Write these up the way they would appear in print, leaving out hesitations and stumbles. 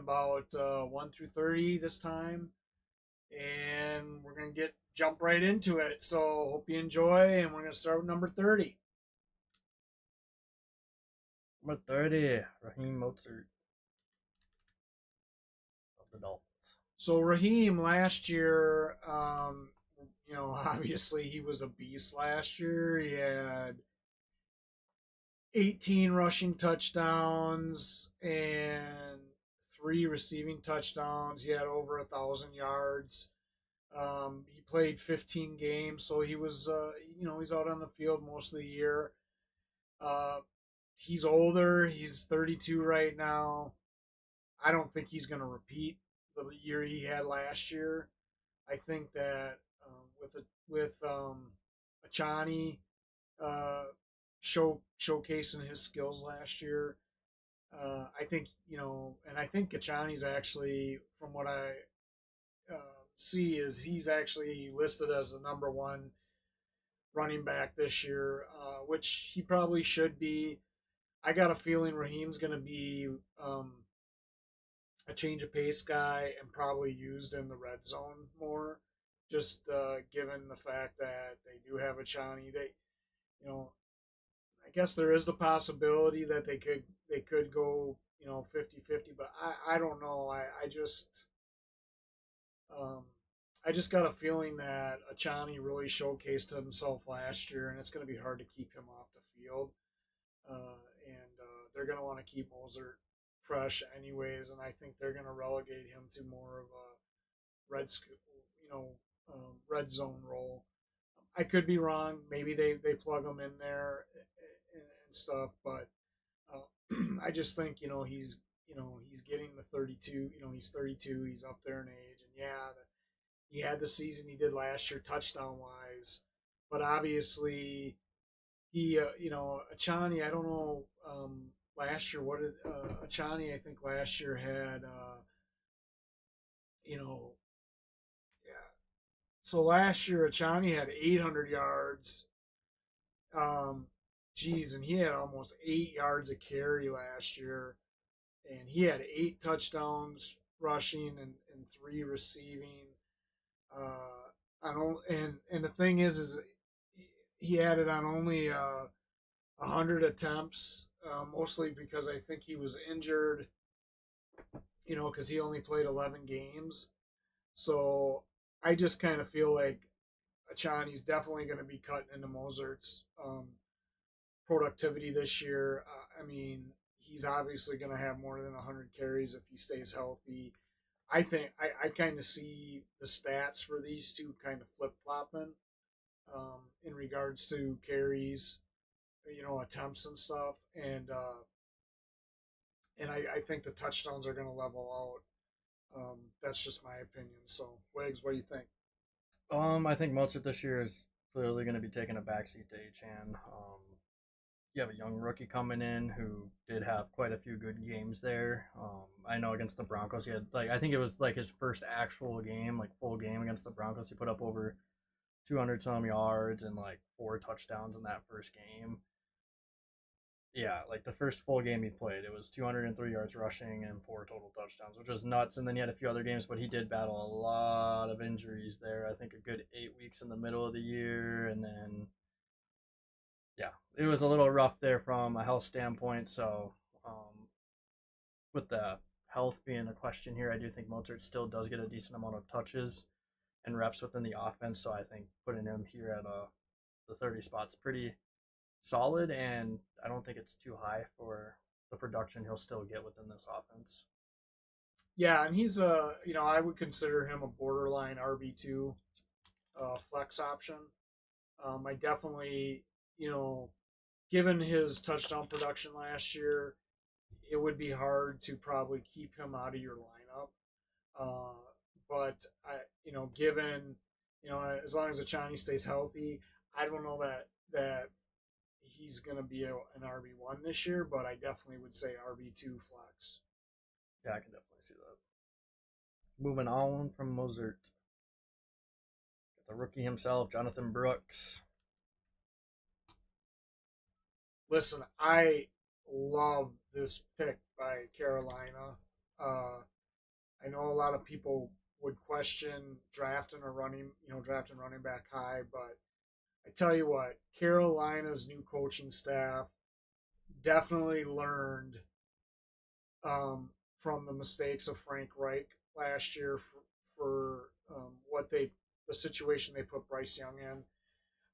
about 1 through 30 this time, and we're gonna jump right into it. So hope you enjoy, and we're gonna start with number 30. Number 30, Raheem Mostert of the Dolphins. So Raheem last year, obviously he was a beast last year. He had 18 rushing touchdowns and three receiving touchdowns. He had over 1,000 yards. He played 15 games, so he was, he's out on the field most of the year. Uh, he's older. He's 32 right now. I don't think he's going to repeat the year he had last year. I think that with Achani uh, showcasing his skills last year, I think and I think Achani's actually, from what I see, is he's actually listed as the number one running back this year, which he probably should be. I got a feeling Raheem's going to be a change of pace guy and probably used in the red zone more, just given the fact that they do have a Chani. You know, I guess there is the possibility that they could go 50-50, but I don't know. Um, I just got a feeling that Achani really showcased himself last year, and it's going to be hard to keep him off the field. And they're going to want to keep Moser fresh anyways, and I think they're going to relegate him to more of a red, you know, red zone role. I could be wrong. Maybe they plug him in there and stuff, but I just think he's getting the 32. He's 32. He's up there in age, and yeah, he had the season he did last year, touchdown wise, but obviously Achani. I don't know. Last year, what did Achani? I think last year had you know yeah. So last year Achani had 800 yards. Um, geez, and he had almost 8 yards a carry last year, and he had 8 touchdowns rushing and three receiving. And the thing is he had it on only 100 attempts, mostly because I think he was injured. Because he only played 11 games. So I just kind of feel like Achani's definitely going to be cutting into Mosert's productivity this year. I mean, he's obviously going to have more than 100 carries if he stays healthy. I think I kind of see the stats for these two kind of flip flopping in regards to carries, attempts and stuff, and I think the touchdowns are going to level out. That's just my opinion. So, Wags, what do you think? I think Mostert this year is clearly going to be taking a backseat to Achan. You have a young rookie coming in who did have quite a few good games there. I know against the Broncos, he had I think it was like his first actual game, like full game against the Broncos. He put up over 200 some yards and like four touchdowns in that first game. Yeah, like the first full game he played, it was 203 yards rushing and four total touchdowns, which was nuts. And then he had a few other games, but he did battle a lot of injuries there. I think a good 8 weeks in the middle of the year, and then yeah, it was a little rough there from a health standpoint. So, with the health being a question here, I do think Mozart still does get a decent amount of touches and reps within the offense. So I think putting him here at the 30 spot's pretty solid, and I don't think it's too high for the production he'll still get within this offense. Yeah, and he's I would consider him a borderline RB2 flex option. I definitely, given his touchdown production last year, it would be hard to probably keep him out of your lineup. But given as long as the Chinese stays healthy, I don't know that he's going to be an RB1 this year, but I definitely would say RB2 flex. Yeah, I can definitely see that. Moving on from Mozart, got the rookie himself, Jonathon Brooks. Listen, I love this pick by Carolina. know a lot of people would question drafting running back high, but I tell you what, Carolina's new coaching staff definitely learned from the mistakes of Frank Reich last year for the situation they put Bryce Young in.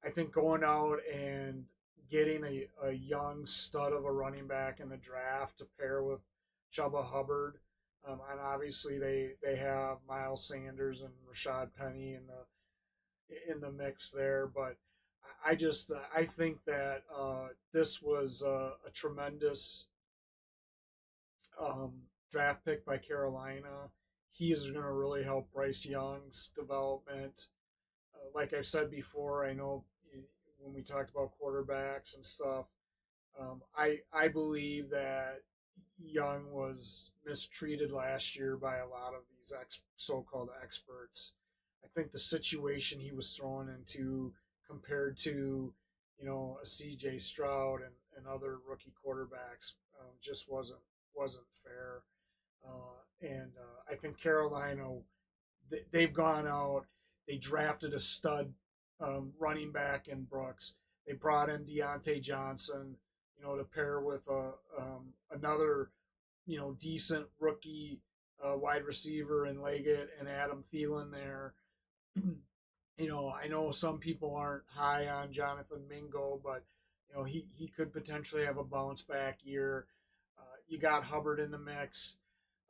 I think going out and getting a young stud of a running back in the draft to pair with Chuba Hubbard, and obviously they have Miles Sanders and Rashad Penny in the mix there, but I think that this was a tremendous um, draft pick by Carolina. He is going to really help Bryce Young's development. Like I've said before, I know when we talked about quarterbacks and stuff, I believe that Young was mistreated last year by a lot of these so-called experts. I think the situation he was thrown into compared to a C.J. Stroud and other rookie quarterbacks just wasn't fair. And I think Carolina they've gone out. They drafted a stud running back in Brooks. They brought in Deontay Johnson, to pair with another, decent rookie wide receiver in Leggett and Adam Thielen there. I know some people aren't high on Jonathan Mingo, but he could potentially have a bounce back year. You got Hubbard in the mix.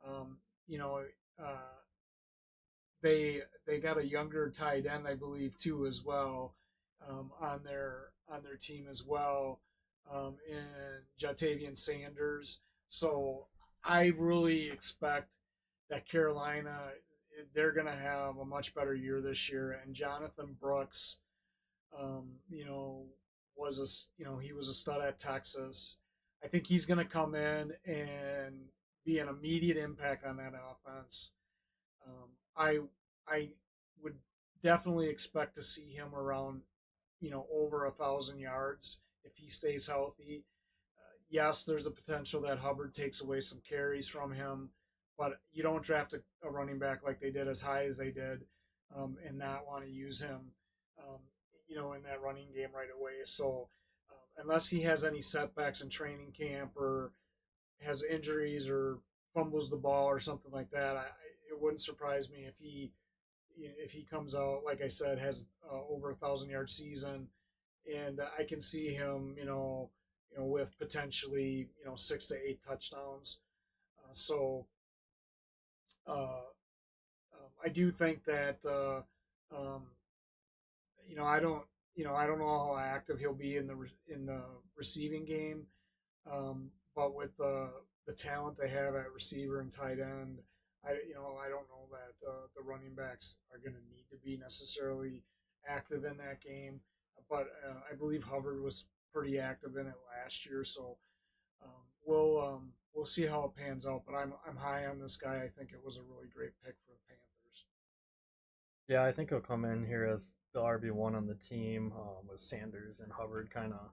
Um, you know, uh, they got a younger tight end, I believe, too, as well, on their team as well, in Jatavian Sanders. So I really expect that Carolina they're going to have a much better year this year. And Jonathon Brooks, you know, he was a stud at Texas. I think he's going to come in and be an immediate impact on that offense. I I would definitely expect to see him around, over 1,000 yards if he stays healthy. Yes, there's a potential that Hubbard takes away some carries from him, but you don't draft a running back like they did as high as they did, and not want to use him, um, in that running game right away. So unless he has any setbacks in training camp or has injuries or fumbles the ball or something like that, it wouldn't surprise me if he comes out, like I said, has over 1,000 yard season, and I can see him, with potentially 6 to 8 touchdowns. So uh, I do think that um, I don't I don't know how active he'll be in the receiving game, but with the talent they have at receiver and tight end, I don't know that the running backs are going to need to be necessarily active in that game. But I believe Hubbard was pretty active in it last year, so we'll see how it pans out. But I'm high on this guy. I think it was a really great pick for the Panthers. Yeah, I think he'll come in here as the RB1 on the team, with Sanders and Hubbard kind of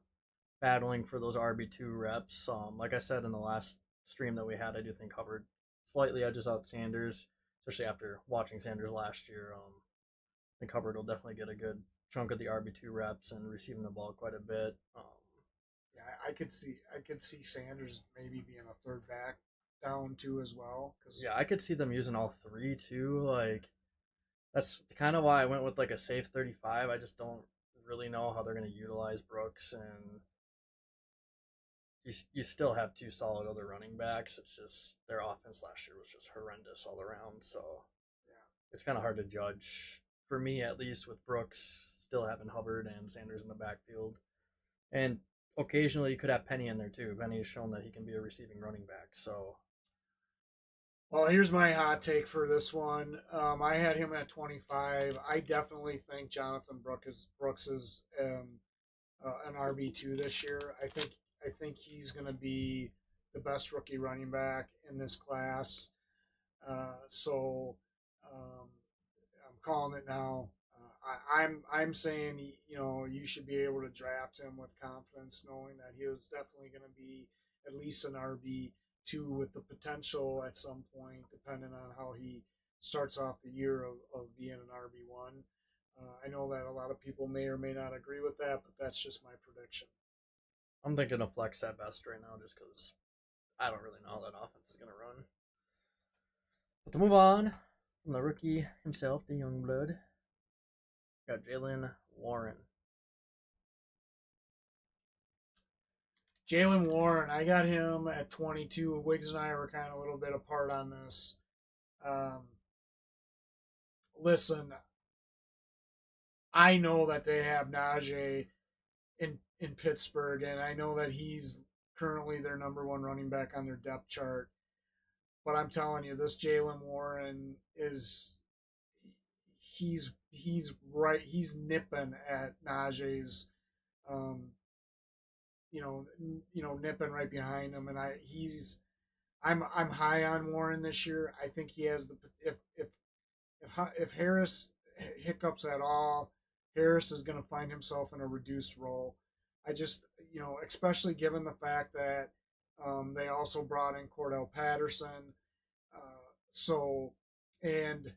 battling for those RB2 reps. Like I said in the last stream that we had, I do think Hubbard slightly edges out Sanders, especially after watching Sanders last year. I think Hubbard will definitely get a good chunk of the RB2 reps and receiving the ball quite a bit. Yeah, I could see Sanders maybe being a third back down too as well because Yeah, I could see them using all three too. Like that's kind of why I went with like a safe 35. I just don't really know how they're going to utilize Brooks, and you still have two solid other running backs. It's just their offense last year was just horrendous all around. So yeah. it's kind of hard to judge for me, at least, with Brooks still having Hubbard and Sanders in the backfield, and occasionally you could have Penny in there too. Penny has shown that he can be a receiving running back. So Well, here's my hot take for this one. I had him at 25. I definitely think Jonathan Brooks is an RB2 this year. I think he's going to be the best rookie running back in this class. So I'm calling it now. I'm saying you should be able to draft him with confidence, knowing that he was definitely going to be at least an RB too, with the potential at some point, depending on how he starts off the year of being an RB1. I know that a lot of people may or may not agree with that, but that's just my prediction. I'm thinking of flex at best right now just because I don't really know how that offense is going to run. But to move on from the rookie himself, the young blood, got Jaylen Warren. Jaylen Warren, I got him at 22. Wiggs and I were kind of a little bit apart on this. Um, Listen, I know that they have Najee in Pittsburgh, and I know that he's currently their number one running back on their depth chart. But I'm telling you, this Jaylen Warren is he's right. He's nipping at Najee's, um, nipping right behind him, and I'm high on Warren this year. I think he has the if Harris hiccups at all, Harris is going to find himself in a reduced role. I just, especially given the fact that they also brought in Cordell Patterson. So, and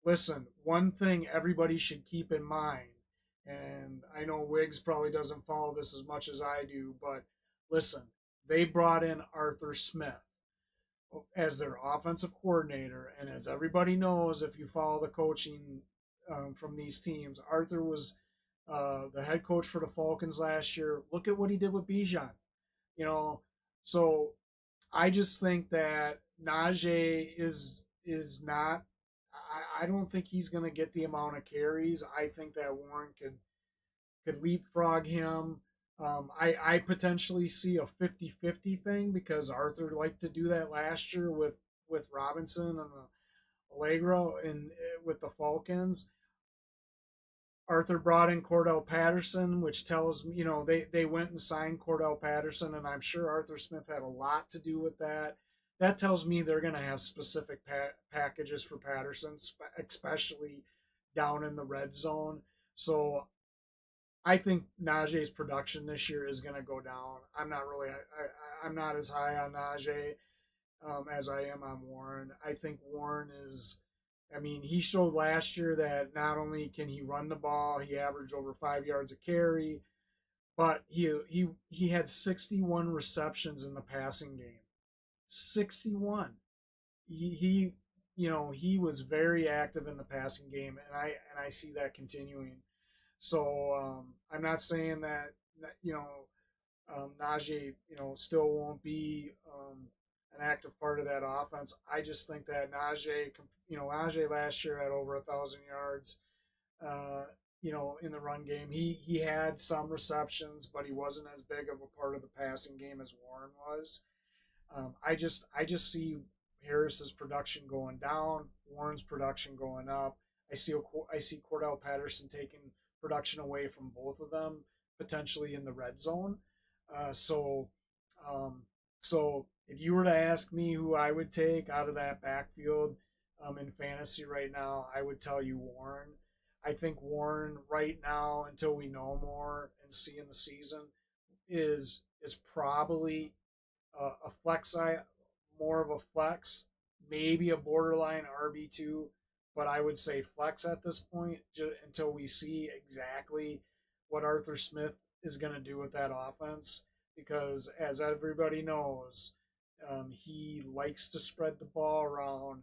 listen, one thing everybody should keep in mind, and I know Wiggs probably doesn't follow this as much as I do, but listen, they brought in Arthur Smith as their offensive coordinator. And as everybody knows, if you follow the coaching from these teams, Arthur was the head coach for the Falcons last year. Look at what he did with Bijan. You know, so I just think that Najee is not. I don't think he's going to get the amount of carries. I think that Warren could leapfrog him. I potentially see a 50-50 thing because Arthur liked to do that last year with Robinson and Allegro and with the Falcons. Arthur brought in Cordell Patterson, which tells me, they went and signed Cordell Patterson, and I'm sure Arthur Smith had a lot to do with that. That tells me they're going to have specific packages for Patterson, especially down in the red zone. So I think Najee's production this year is going to go down. I'm not as high on Najee as I am on Warren. I think Warren is. I mean, he showed last year that not only can he run the ball, he averaged over 5 yards a carry, but he had 61 receptions in the passing game. 61. He he was very active in the passing game, and I see that continuing. So I'm not saying that Najee still won't be an active part of that offense. I just think that Najee last year had over 1,000 yards. Uh, in the run game, he had some receptions, but he wasn't as big of a part of the passing game as Warren was. I just see Harris's production going down, Warren's production going up. I see Cordell Patterson taking production away from both of them potentially in the red zone. Uh, so, um, so if you were to ask me who I would take out of that backfield in fantasy right now, I would tell you Warren. I think Warren right now, until we know more and see in the season, is probably a flex more of a flex, maybe a borderline RB2, but I would say flex at this point until we see exactly what Arthur Smith is going to do with that offense. Because as everybody knows, he likes to spread the ball around,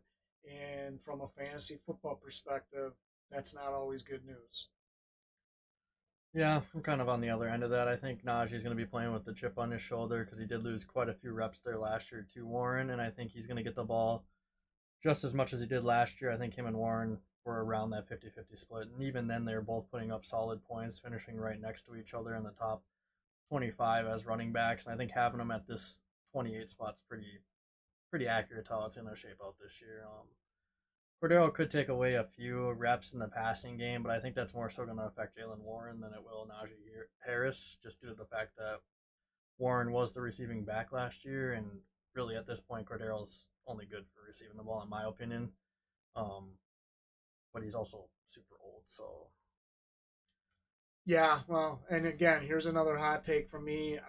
and from a fantasy football perspective, that's not always good news. Yeah, I'm kind of on the other end of that. I think Najee's going to be playing with the chip on his shoulder because he did lose quite a few reps there last year to Warren, and I think he's going to get the ball just as much as he did last year. I think him and Warren were around that 50-50 split, and even then they were both putting up solid points, finishing right next to each other in the top 25 as running backs, and I think having them at this 28 spot's pretty accurate to how it's going to shape out this year. Cordero could take away a few reps in the passing game, but I think that's more so going to affect Jaylen Warren than it will Najee Harris, just due to the fact that Warren was the receiving back last year, and really at this point, Cordero's only good for receiving the ball, in my opinion. Um, but he's also super old, so Yeah, well, and again, here's another hot take from me.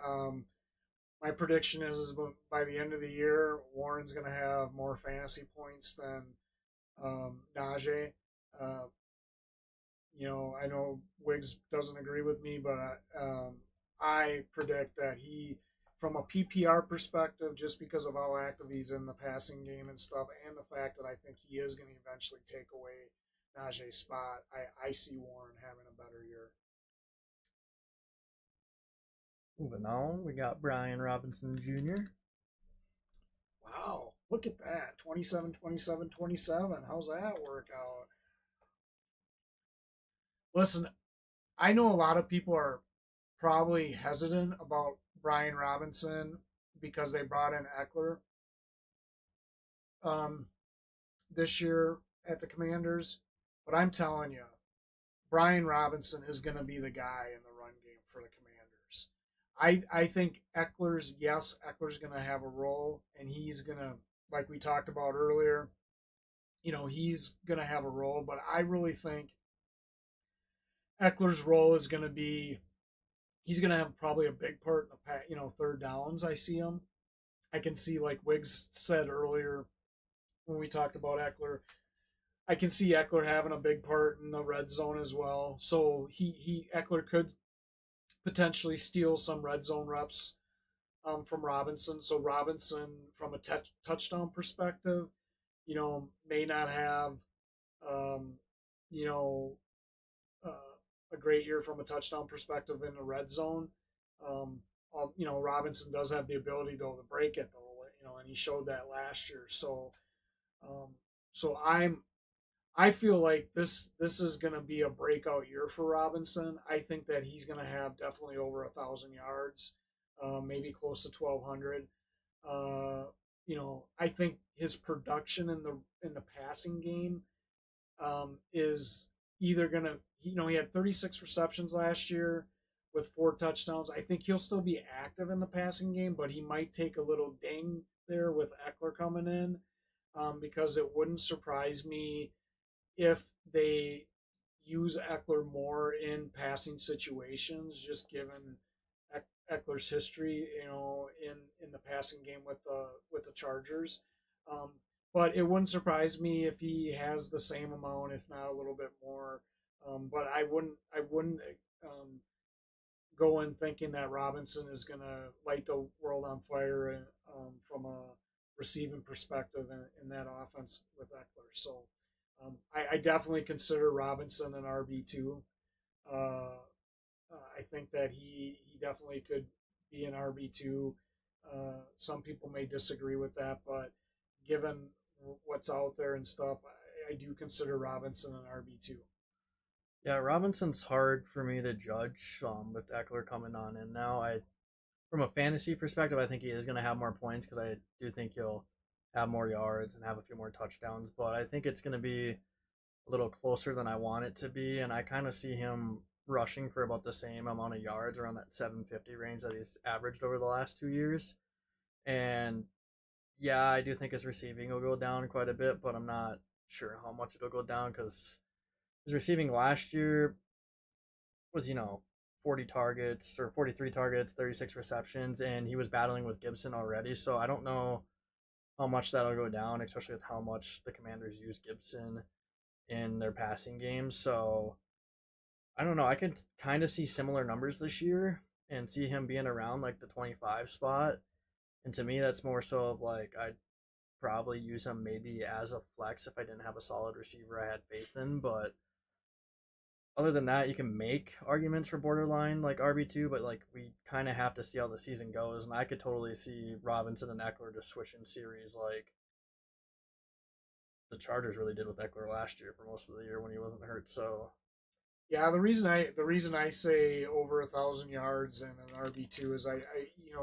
my prediction is by the end of the year, Warren's going to have more fantasy points than Najee. Uh, I know Wiggs doesn't agree with me, but I predict that from a PPR perspective, just because of how active he's in the passing game and stuff, and the fact that I think he is going to eventually take away Najee's spot, I see Warren having a better year. Moving on, we got Brian Robinson Jr. Wow, look at that. 27, 27, 27. How's that work out? Listen, I know a lot of people are probably hesitant about Brian Robinson because they brought in Eckler um, this year at the Commanders. But I'm telling you, Brian Robinson is going to be the guy in the run game for the Commanders. I think Eckler's going to have a role, and he's going to, like we talked about earlier, he's going to have a role. But I really think Eckler's role is going to be he's going to have probably a big part in the third downs. I see him. I can see, like Wiggs said earlier when we talked about Eckler, I can see Eckler having a big part in the red zone as well. So Eckler could potentially steal some red zone reps from Robinson. So Robinson, from a touchdown perspective, may not have um, you know uh, a great year from a touchdown perspective in the red zone. Um, Robinson does have the ability to break it though, and he showed that last year. Um, so I feel like this is going to be a breakout year for Robinson. I think that he's going to have definitely over 1,000 yards, maybe close to 1,200. Uh, I think his production in the passing game is either going to, he had 36 receptions last year with 4 touchdowns. I think he'll still be active in the passing game, but he might take a little ding there with Eckler coming in, because it wouldn't surprise me if they use Eckler more in passing situations, just given Eckler's history, in the passing game with the Chargers. Um, but it wouldn't surprise me if he has the same amount, if not a little bit more. But I wouldn't um, go in thinking that Robinson is going to light the world on fire from a receiving perspective in that offense with Eckler. So I definitely consider Robinson an RB2. Uh, I think that he definitely could be an RB2. Some people may disagree with that, but given what's out there and stuff, I do consider Robinson an RB2. Yeah, Robinson's hard for me to judge with Eckler coming on in now. From a fantasy perspective, I think he is going to have more points because I do think he'll have more yards and have a few more touchdowns. But I think it's going to be a little closer than I want it to be, and I kind of see him rushing for about the same amount of yards around that 750 range that he's averaged over the last 2 years. And yeah, I do think his receiving will go down quite a bit, but I'm not sure how much it'll go down because his receiving last year was 40 targets or 43 targets, 36 receptions, and he was battling with Gibson already. So I don't know how much that'll go down, especially with how much the Commanders use Gibson in their passing games. So I don't know. I could kind of see similar numbers this year and see him being around like the 25 spot. And to me, that's more so of like I'd probably use him maybe as a flex if I didn't have a solid receiver I had faith in. But other than that, you can make arguments for borderline like RB2, but like we kind of have to see how the season goes. And I could totally see Robinson and Eckler just switching series like the Chargers really did with Eckler last year for most of the year when he wasn't hurt. So Yeah, the reason I say over 1,000 yards and an RB2 is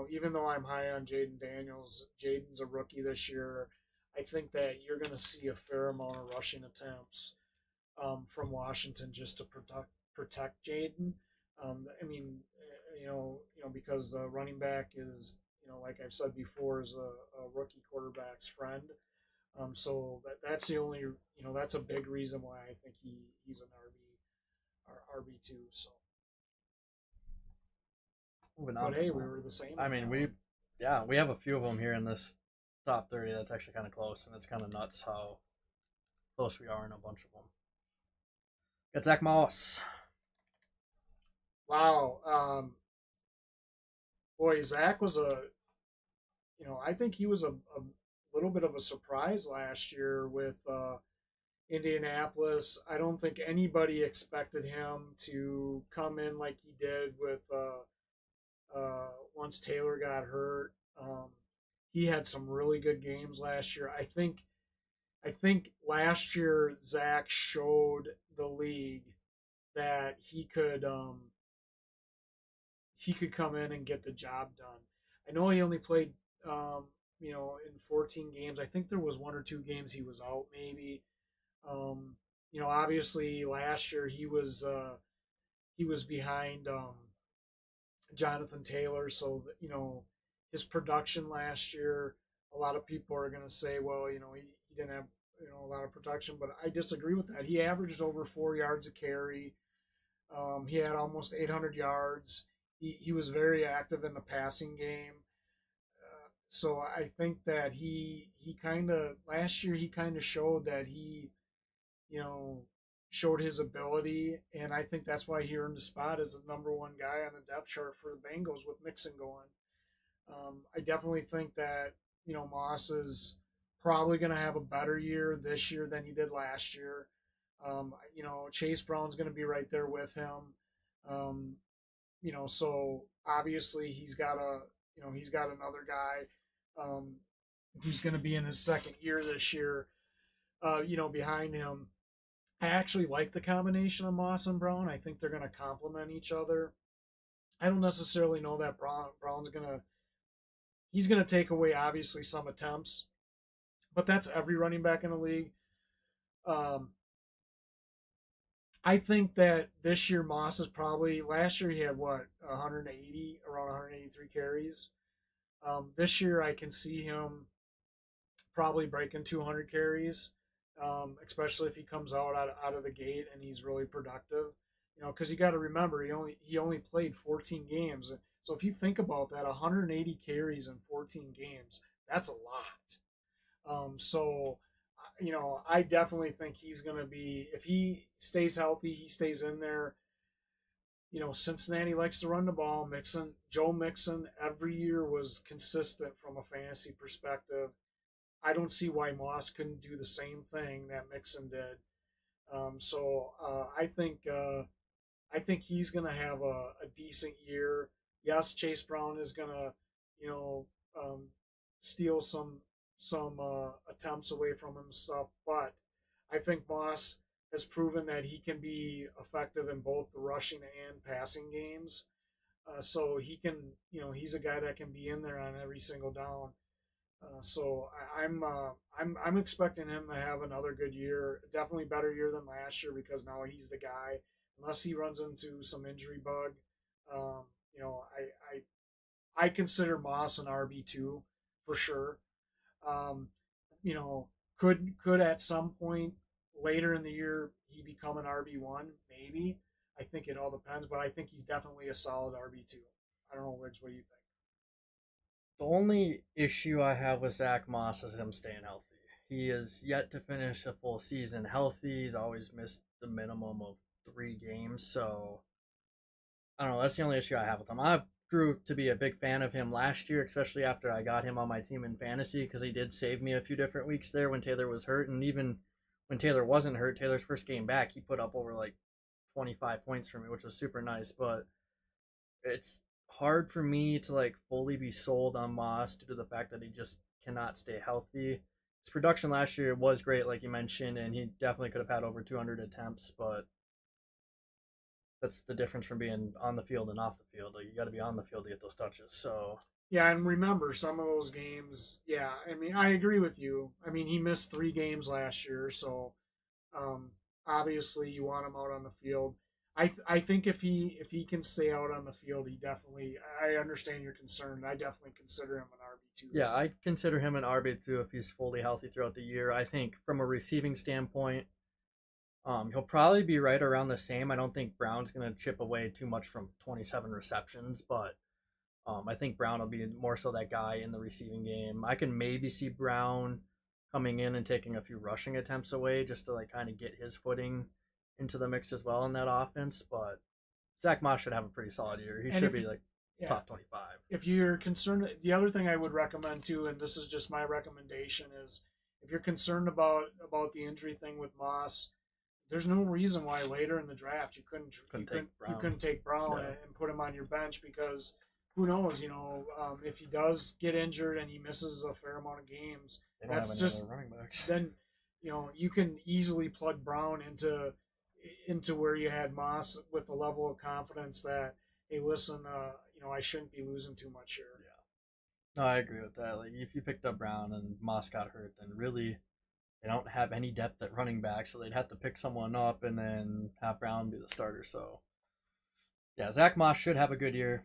even though I'm high on Jaden Daniels, Jaden's a rookie this year. I think that you're going to see a fair amount of rushing attempts from Washington just to protect Jaden. I mean, because the running back is, like I've said before, is a rookie quarterback's friend. So that's the only, that's a big reason why I think he's an RB2. So, moving but on hey, from we that. were the same I on mean, that we one. Yeah, we have a few of them here in this top 30 that's actually kind of close, and it's kind of nuts how close we are in a bunch of them. Got Zack Moss. Wow. Boy, Zach was I think he was a little bit of a surprise last year with Indianapolis. I don't think anybody expected him to come in like he did with once Taylor got hurt. He had some really good games last year. I think last year Zach showed the league that he could come in and get the job done. I know he only played in 14 games. I think there was one or two games he was out maybe. Um, obviously last year he was behind Jonathan Taylor, so his production last year. A lot of people are going to say, well, he didn't have a lot of production, but I disagree with that. He averaged over 4 yards a carry. He had almost 800 yards. He was very active in the passing game. So I think that he kind of last year he kind of showed that he you know showed his ability, and I think that's why he earned a spot as the number one guy on the depth chart for the Bengals with Mixon going. I definitely think that Moss is probably going to have a better year this year than he did last year. Chase Brown's going to be right there with him. Um, so obviously he's got another guy um, who's going to be in his second year this year. Behind him. I actually like the combination of Moss and Brown. I think they're going to complement each other. I don't necessarily know that Brown's gonna he's gonna take away obviously some attempts, but that's every running back in the league. Um, I think that this year Moss is probably last year he had what 180 around 183 carries. This year I can see him probably breaking 200 carries, especially if he comes out of the gate and he's really productive. Because you got to remember he only played 14 games. So if you think about that, 180 carries in 14 games, that's a lot. So I definitely think he's going to be if he stays healthy, he stays in there. Cincinnati likes to run the ball. Joe Mixon, every year was consistent from a fantasy perspective. I don't see why Moss couldn't do the same thing that Mixon did. I think he's going to have a decent year. Yes, Chase Brown is going to, you know, um, steal some attempts away from him and stuff, but I think Moss has proven that he can be effective in both the rushing and passing games. So he's a guy that can be in there on every single down. So I'm expecting him to have another good year, definitely better year than last year because now he's the guy. Unless he runs into some injury bug, um, you know, I consider Moss an RB2 for sure. Um, you know, could at some point later in the year he become an RB1? Maybe. I think it all depends, but I think he's definitely a solid RB2. I don't know, Widge. What do you think? The only issue I have with Zach Moss is him staying healthy. He is yet to finish a full season healthy. He's always missed the minimum of 3 games. So I don't know. That's the only issue I have with him. I grew to be a big fan of him last year, especially after I got him on my team in fantasy because he did save me a few different weeks there when Taylor was hurt. And even when Taylor wasn't hurt, Taylor's first game back, he put up over like 25 points for me, which was super nice. But it's hard for me to like fully be sold on Moss due to the fact that he just cannot stay healthy. His production last year was great, like you mentioned, and he definitely could have had over 200 attempts, but that's the difference from being on the field and off the field. Like you got to be on the field to get those touches. So Yeah, and remember some of those games. Yeah, I mean, I agree with you. I mean, he missed 3 games last year, so um, obviously you want him out on the field. I think if he can stay out on the field, he definitely. I understand your concern. I definitely consider him an RB2 yeah, though. I consider him an RB2 if he's fully healthy throughout the year. I think from a receiving standpoint, he'll probably be right around the same. I don't think Brown's going to chip away too much from 27 receptions, but I think Brown will be more so that guy in the receiving game. I can maybe see Brown coming in and taking a few rushing attempts away just to like kind of get his footing into the mix as well in that offense. But Zack Moss should have a pretty solid year. He And should if be like yeah, top 25. if you're concerned, the other thing I would recommend too, and this is just my recommendation, is if you're concerned about the injury thing with Moss, there's no reason why later in the draft Couldn't take you Brown. couldn't take Brown Yeah. and put him on your bench, because who knows, if he does get injured and he misses a fair amount of games, They don't have that's any just other running backs. then you can easily plug Brown into where you had Moss with a level of confidence that, hey, listen, I shouldn't be losing too much here. Yeah. No, I agree with that. Like if you picked up Brown and Moss got hurt, then really they don't have any depth at running back, so they'd have to pick someone up and then have Brown be the starter. So yeah, Zack Moss should have a good year.